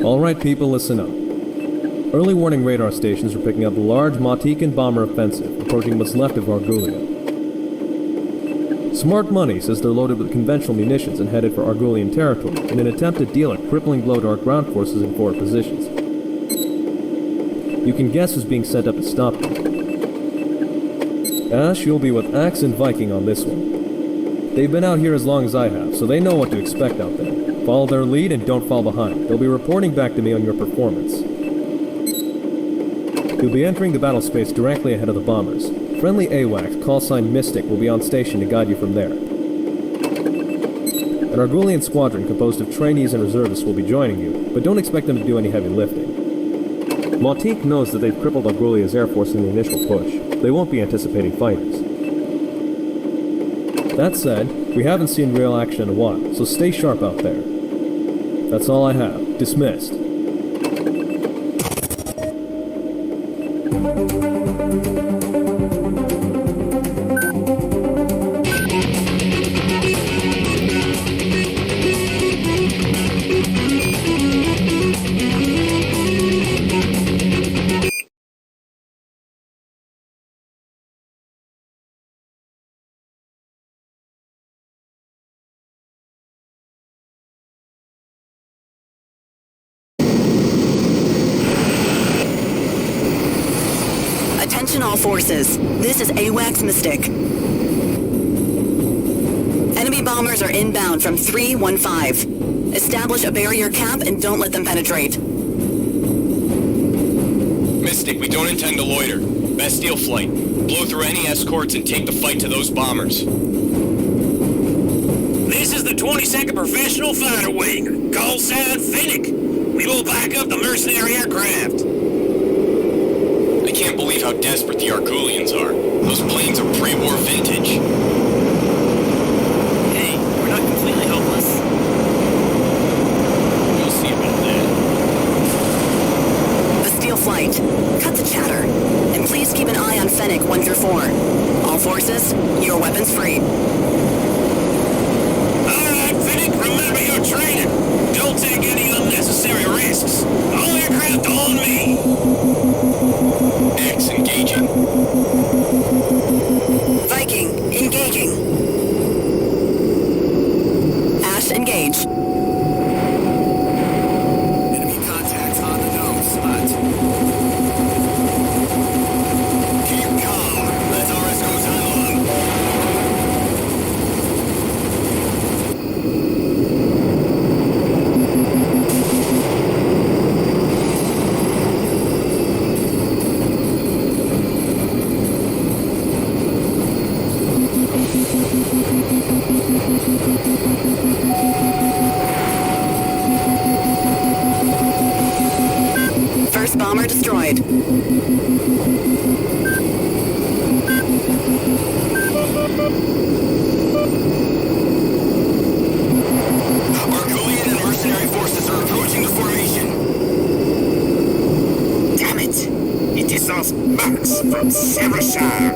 Alright people, listen up. Early warning radar stations are picking up a large Matikan bomber offensive approaching what's left of Argulia. Smart Money says they're loaded with conventional munitions and headed for Argulian territory in an attempt to deal a crippling blow to our ground forces in forward positions. You can guess who's being sent up to stop them. Ash, you'll be with Axe and Viking on this one. They've been out here as long as I have, so they know what to expect out there. Follow their lead and don't fall behind. They'll be reporting back to me on your performance. You'll be entering the battle space directly ahead of the bombers. Friendly HAWX, call sign Mystic, will be on station to guide you from there. An Argulian squadron composed of trainees and reservists will be joining you, but don't expect them to do any heavy lifting. Mautique knows that they've crippled Argulia's air force in the initial push. They won't be anticipating fighters. That said, we haven't seen real action in a while, so stay sharp out there. That's all I have. Dismissed. Attention all forces. This is HAWX Mystic. Enemy bombers are inbound from 315. Establish a barrier cap and don't let them penetrate. Mystic, we don't intend to loiter. Bastille flight. Blow through any escorts and take the fight to those bombers. This is the 22nd Professional Fighter Wing. Call sign Finnick. We will back up the mercenary aircraft. I can't believe how desperate the Argulians are. Those planes are pre-war vintage. Hey, we're not completely hopeless. We'll see about that. Bastille flight. Cut the chatter. And please keep an eye on Fennec 1 through 4. All forces, your weapons free. Alright, Finnick, remember your training. Don't take any unnecessary risks. All aircraft on me. X engaging. Viking, engaging. Ash, engage. Enemy contacts on the dome spot. Keep calm. Let our escorts on. First bomber destroyed. Argulian and mercenary forces are approaching the formation. Damn it! It is those bugs from Severshire.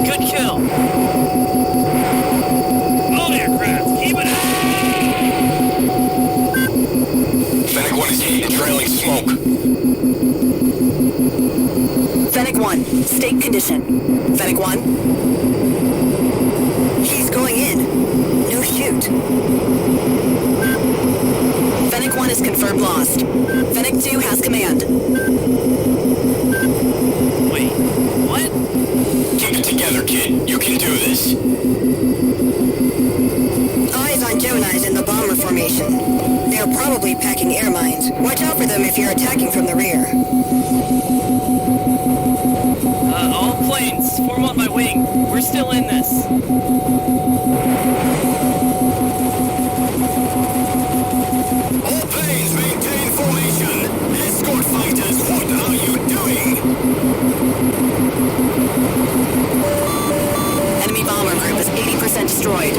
Good kill. All aircraft, keep it up. Fennec 1 is hit and trailing smoke. Fennec 1, state condition. Fennec 1? He's going in. No shoot. Fennec 1 is confirmed lost. Fennec 2 has command. Wait, what? Keep it together, kid. You can do this. Eyes on Gemini's in the bomber formation. They're probably packing air mines. Watch out for them if you're attacking from the rear. All planes, form on my wing. We're still in this. All planes maintain formation. Escort fighters, what are you doing? Enemy bomber group is 80% destroyed.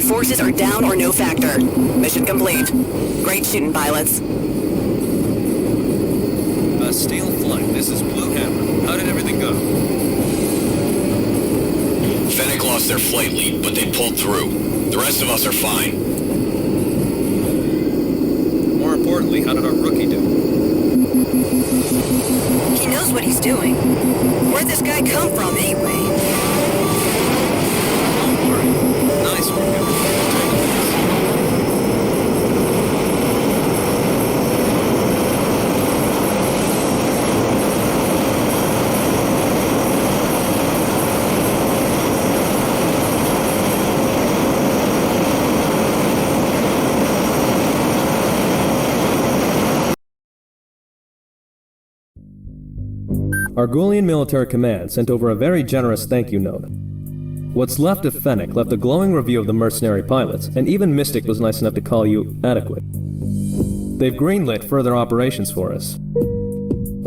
Forces are down or no factor. Mission complete. Great shooting, pilots. Steel Flight, this is Blue Hammer. How did everything go? Fennec lost their flight lead, but they pulled through. The rest of us are fine. More importantly, how did our rookie do? He knows what he's doing. Where'd this guy come from, anyway? Don't worry. Nice one, Hammer. Argulian Military Command sent over a very generous thank you note. What's left of Fennec left a glowing review of the mercenary pilots, and even Mystic was nice enough to call you adequate. They've greenlit further operations for us.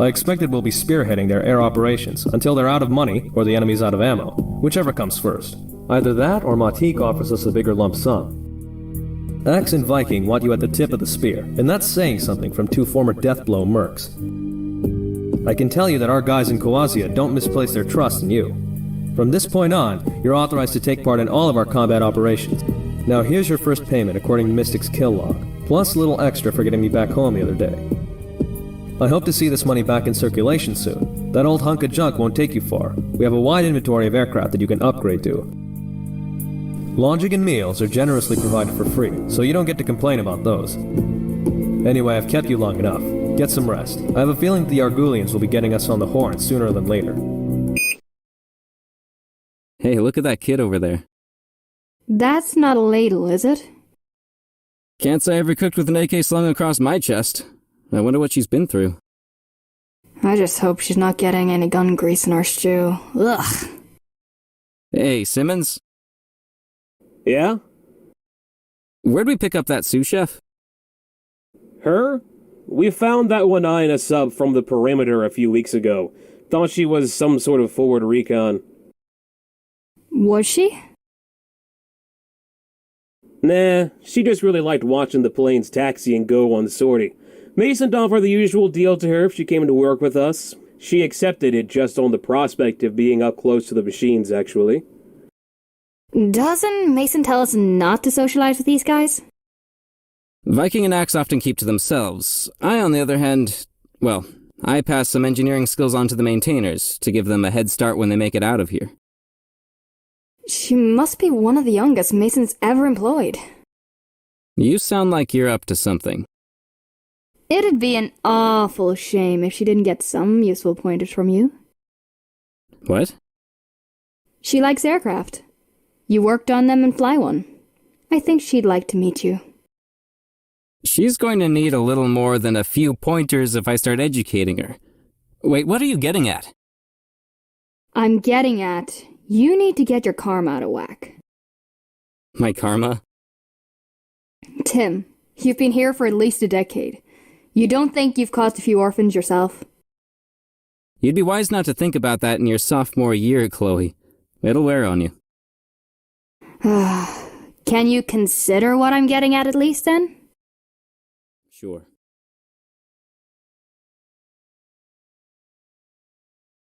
I expected we'll be spearheading their air operations until they're out of money or the enemy's out of ammo, whichever comes first. Either that or Matik offers us a bigger lump sum. Axe and Viking want you at the tip of the spear, and that's saying something from two former Deathblow mercs. I can tell you that our guys in Kawazia don't misplace their trust in you. From this point on, you're authorized to take part in all of our combat operations. Now here's your first payment according to Mystic's kill log, plus a little extra for getting me back home the other day. I hope to see this money back in circulation soon, That old hunk of junk won't take you far. We have a wide inventory of aircraft that you can upgrade to. Lodging and meals are generously provided for free, so you don't get to complain about those. Anyway, I've kept you long enough. Get some rest. I have a feeling that the Argulians will be getting us on the horn sooner than later. Hey, look at that kid over there. That's not a ladle, is it? Can't say I ever cooked with an AK slung across my chest. I wonder what she's been through. I just hope she's not getting any gun grease in our stew. Ugh. Hey, Simmons? Yeah? Where'd we pick up that sous chef? Her? We found that one eye in a sub from the perimeter a few weeks ago. Thought she was some sort of forward recon. Was she? Nah, she just really liked watching the planes taxi and go on the sortie. Mason offered the usual deal to her if she came to work with us. She accepted it just on the prospect of being up close to the machines, actually. Doesn't Mason tell us not to socialize with these guys? Viking and Axe often keep to themselves. I, on the other hand, well, I pass some engineering skills on to the maintainers to give them a head start when they make it out of here. She must be one of the youngest Mason's ever employed. You sound like you're up to something. It'd be an awful shame if she didn't get some useful pointers from you. What? She likes aircraft. You worked on them and fly one. I think she'd like to meet you. She's going to need a little more than a few pointers if I start educating her. Wait, what are you getting at? I'm getting at, you need to get your karma out of whack. My karma? Tim, you've been here for at least a decade. You don't think you've caused a few orphans yourself? You'd be wise not to think about that in your sophomore year, Chloe. It'll wear on you. Can you consider what I'm getting at least, then? Sure.